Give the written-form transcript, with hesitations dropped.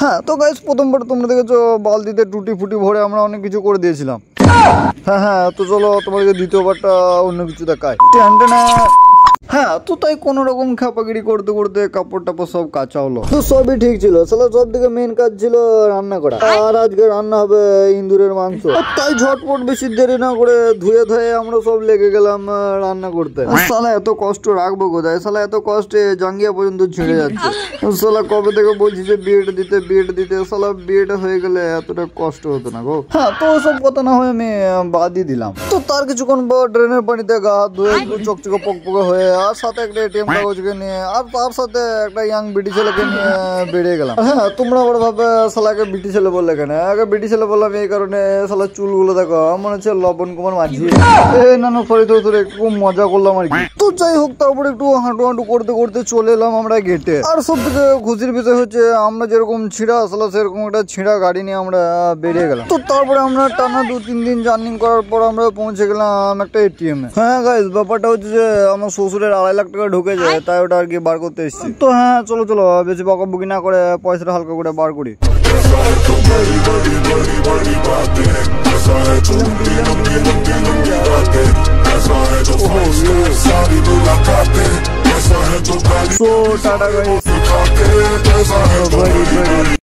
হ্যাঁ তো গাইস প্রথমবার তোমরা দেখেছো বালতিতে টুটি ফুটি ভরে আমরা অনেক কিছু করে দিয়েছিলাম। হ্যাঁ তো চলো তোমাদেরকে দ্বিতীয়বারটা অন্য কিছু দেখায়। হ্যাঁ তো তাই কোন রকম খাপাগিরি করতে করতে কাপড় টাপড় সব কাঁচা হলো, তো সবই ঠিক ছিল। সালা সব থেকে মেন কাজ ছিল রান্না করা, আর আজকে রান্না হবে ইন্দুরের মাংস। তাই ঝটপট বেশি দেরি না করে ধুয়ে ধুয়ে আমরা সব লেগে গেলাম রান্না করতে। সালা এত কষ্ট রাখবো কোথায়, সালা এত কষ্টে জাঙ্গিয়া পর্যন্ত ছিঁড়ে যাচ্ছে। সালা কবে থেকে বলছি যে বিয়েটা দিতে সালা বিয়েটা হয়ে গেলে এতটা কষ্ট হতো না গো। হ্যাঁ তো সব কথা না হয়ে আমি বাদই দিলাম। তো তার কিছুক্ষণ পর ড্রেনের পানিতে গা ধুয়ে একটু চকচকে পকপকে হয়ে আর সাথে একটা এটিএম কাগজকে নিয়ে আর তার সাথে একটা ইয়াং বিটি ছেলেকে নিয়ে বেরিয়ে গেলাম। হ্যাঁ তোমরা আবার ভাবে শালাকে বিটি ছেলে বললে কেন? আগে বিটি ছেলে বললাম এই কারণে শালা চুলগুলো দেখো মনে হচ্ছে লবণ কুমার মাঝি। না সরি তো একটু মজা করলাম আর কি। তো যাই হোক তারপরে একটু হাঁটু করতে করতে চলে এলাম আমরা গেটে। আর সব থেকে খুশির বিষয় হচ্ছে আমরা যেরকম ছিঁড়া শালা সেরকম একটা ছিঁড়া গাড়ি নিয়ে আমরা বেরিয়ে গেলাম। তো তারপরে আমরা টানা 2-3 দিন জার্নি করার পর আমরা পৌঁছে গেলাম একটা এটিএম এ। হ্যাঁ গাইস ব্যাপারটা হচ্ছে যে আমার শ্বশুরের 2.5 লাখ টাকা ঢুকে যায়, তাই ওটা আর কি বার করতে এসেছি। তো হ্যাঁ চলো বেশি বকাবকি না করে পয়সাটা হালকা করে বার করি। So tata guys.